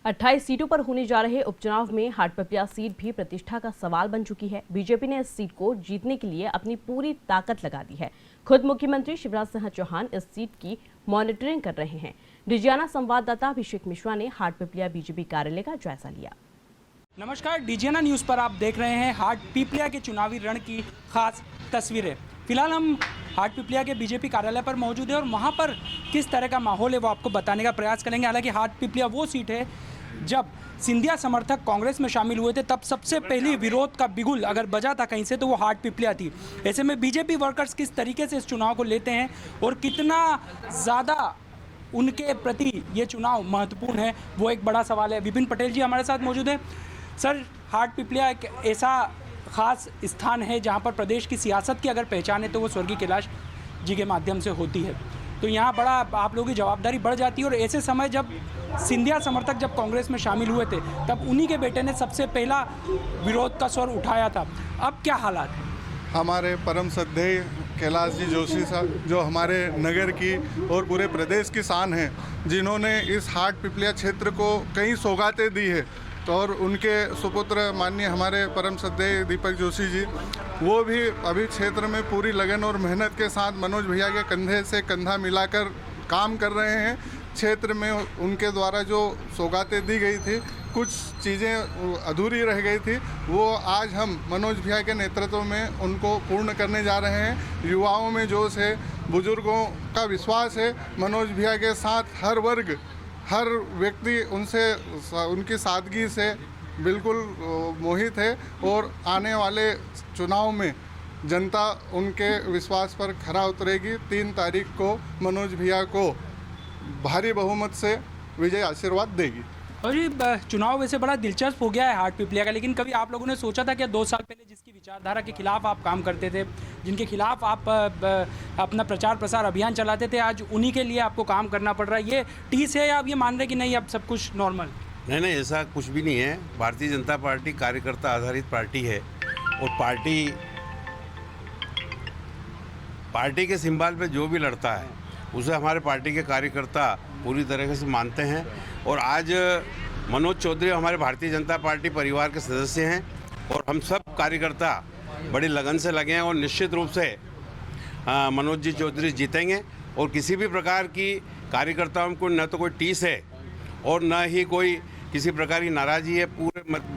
28 सीटों पर होने जा रहे उपचुनाव में हाटपिपलिया सीट भी प्रतिष्ठा का सवाल बन चुकी है। बीजेपी ने इस सीट को जीतने के लिए अपनी पूरी ताकत लगा दी है। खुद मुख्यमंत्री शिवराज सिंह चौहान इस सीट की मॉनिटरिंग कर रहे हैं। डीजीआना संवाददाता अभिषेक मिश्रा ने हाटपिपलिया बीजेपी कार्यालय का जायजा लिया। नमस्कार, डीजीआना न्यूज़ पर आप देख रहे हैं हाटपिपलिया के चुनावी रण की खास तस्वीरें। फिलहाल हम हाटपिपलिया के बीजेपी कार्यालय पर मौजूद है और वहां पर किस तरह का माहौल है वो आपको बताने का प्रयास करेंगे। हालांकि हाटपिपलिया वो सीट है जब सिंधिया समर्थक कांग्रेस में शामिल हुए थे तब सबसे पहली विरोध का बिगुल अगर बजा था कहीं से तो वो हाटपिपलिया थी। ऐसे में बीजेपी वर्कर्स किस तरीके से इस चुनाव को लेते हैं और कितना ज़्यादा उनके प्रति ये चुनाव महत्वपूर्ण है वो एक बड़ा सवाल है। विपिन पटेल जी हमारे साथ मौजूद हैं। सर, हाटपिपलिया एक ऐसा ख़ास स्थान है जहाँ पर प्रदेश की सियासत की अगर पहचान है तो वो स्वर्गीय कैलाश जी के माध्यम से होती है, तो यहाँ बड़ा आप लोगों की जवाबदारी बढ़ जाती है। और ऐसे समय जब सिंधिया समर्थक जब कांग्रेस में शामिल हुए थे तब उन्हीं के बेटे ने सबसे पहला विरोध का स्वर उठाया था। अब क्या हालात है? हमारे परम श्रद्धेय कैलाश जी जोशी साहब जो हमारे नगर की और पूरे प्रदेश की शान हैं, जिन्होंने इस हाटपिपलिया क्षेत्र को कई सौगातें दी है, तो और उनके सुपुत्र माननीय हमारे परम श्रद्धेय दीपक जोशी जी वो भी अभी क्षेत्र में पूरी लगन और मेहनत के साथ मनोज भैया के कंधे से कंधा मिलाकर काम कर रहे हैं। क्षेत्र में उनके द्वारा जो सौगातें दी गई थी, कुछ चीज़ें अधूरी रह गई थी, वो आज हम मनोज भैया के नेतृत्व में उनको पूर्ण करने जा रहे हैं। युवाओं में जोश है, बुजुर्गों का विश्वास है, मनोज भैया के साथ हर वर्ग हर व्यक्ति उनकी सादगी से बिल्कुल मोहित है और आने वाले चुनाव में जनता उनके विश्वास पर खरा उतरेगी। 3 तारीख को मनोज भैया को भारी बहुमत से विजय आशीर्वाद देगी। और ये चुनाव वैसे बड़ा दिलचस्प हो गया है हाटपिपलिया का, लेकिन कभी आप लोगों ने सोचा था कि 2 साल पहले जिसकी विचारधारा के खिलाफ आप काम करते थे, जिनके खिलाफ आप अपना प्रचार प्रसार अभियान चलाते थे, आज उन्हीं के लिए आपको काम करना पड़ रहा है? ये टीस है या आप ये मान रहे कि नहीं अब सब कुछ नॉर्मल? नहीं, ऐसा कुछ भी नहीं है। भारतीय जनता पार्टी कार्यकर्ता आधारित पार्टी है और पार्टी के सिंबल पे जो भी लड़ता है उसे हमारे पार्टी के कार्यकर्ता पूरी तरीके से मानते हैं। और आज मनोज चौधरी हमारे भारतीय जनता पार्टी परिवार के सदस्य हैं और हम सब कार्यकर्ता बड़ी लगन से लगे हैं और निश्चित रूप से मनोज जी चौधरी जीतेंगे। और किसी भी प्रकार की कार्यकर्ताओं को न तो कोई टीस है और न ही कोई किसी प्रकार की नाराज़गी है।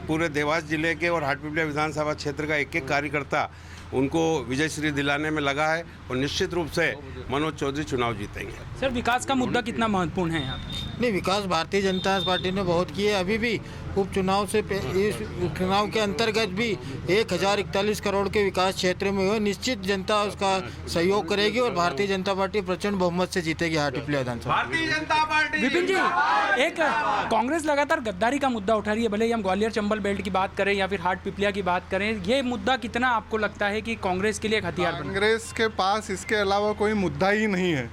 पूरे देवास जिले के और हाटपिपलिया विधानसभा क्षेत्र का एक कार्यकर्ता उनको विजय श्री दिलाने में लगा है और निश्चित रूप से मनोज चौधरी चुनाव जीतेंगे। सर, विकास का मुद्दा कितना महत्वपूर्ण है यहाँ? नहीं, विकास भारतीय जनता पार्टी ने बहुत किए। अभी भी उपचुनाव से इस चुनाव के अंतर्गत भी 1041 करोड़ के विकास क्षेत्र में हुए। निश्चित जनता उसका सहयोग करेगी और भारतीय जनता पार्टी प्रचंड बहुमत से जीतेगी हाटपिपलिया विधानसभा। भारतीय जनता पार्टी। विपिन जी, एक कांग्रेस लगातार गद्दारी का मुद्दा उठा रही है, भले ही हम ग्वालियर चंबल बेल्ट की बात करें या फिर हाटपिपलिया की बात करें, ये मुद्दा कितना आपको लगता है कि कांग्रेस के लिए एक हथियार बना? कांग्रेस के पास इसके अलावा कोई मुद्दा ही नहीं है।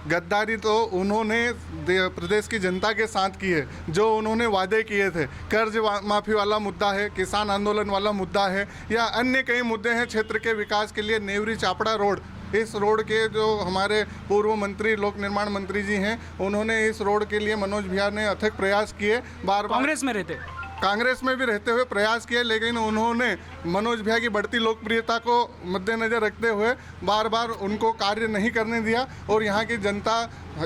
गद्दारी तो उन्होंने प्रदेश की जनता के साथ की है, जो उन्होंने वादे किए थे। कर्ज माफ़ी वाला मुद्दा है, किसान आंदोलन वाला मुद्दा है, या अन्य कई मुद्दे हैं क्षेत्र के विकास के लिए। नेवरी चापड़ा रोड, इस रोड के जो हमारे पूर्व मंत्री लोक निर्माण मंत्री जी हैं, उन्होंने इस रोड के लिए मनोज भैया ने अथक प्रयास किए। बार कांग्रेस में रहते कांग्रेस में भी रहते हुए प्रयास किए, लेकिन उन्होंने मनोज भैया की बढ़ती लोकप्रियता को मद्देनज़र रखते हुए बार बार उनको कार्य नहीं करने दिया और यहाँ की जनता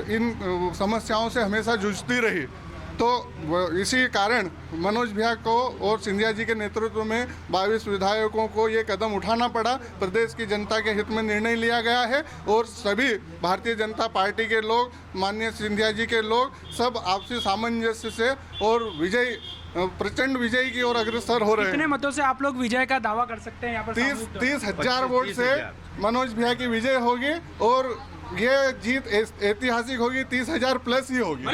इन समस्याओं से हमेशा जूझती रही। तो इसी कारण मनोज भैया को और सिंधिया जी के नेतृत्व में 22 विधायकों को ये कदम उठाना पड़ा। प्रदेश की जनता के हित में निर्णय लिया गया है और सभी भारतीय जनता पार्टी के लोग, माननीय सिंधिया जी के लोग, सब आपसी सामंजस्य से और प्रचंड विजय की ओर अग्रसर हो रहे हैं। कितने मतों से आप लोग विजय का दावा कर सकते हैं यहाँ पर? 30 हजार वोट से मनोज भैया की विजय होगी और ये जीत ऐतिहासिक होगी। 30,000 प्लस ही होगी। तो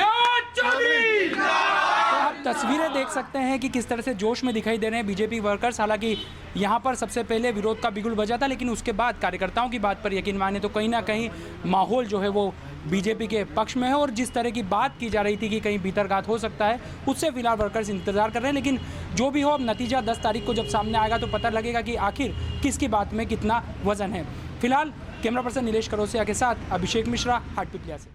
आप तस्वीरें देख सकते हैं कि किस तरह से जोश में दिखाई दे रहे हैं बीजेपी वर्कर्स। हालांकि यहाँ पर सबसे पहले विरोध का बिगुल बजा था, लेकिन उसके बाद कार्यकर्ताओं की बात पर यकीन माने तो कहीं ना कहीं माहौल जो है वो बीजेपी के पक्ष में है। और जिस तरह की बात की जा रही थी कि कहीं भीतरघात हो सकता है, उससे फिलहाल वर्कर्स इंतजार कर रहे हैं। लेकिन जो भी हो, अब नतीजा 10 तारीख को जब सामने आएगा तो पता लगेगा कि आखिर किसकी बात में कितना वजन है। फिलहाल कैमरा पर्सन नीलेश करोसिया के साथ अभिषेक मिश्रा, हाटपिपलिया से।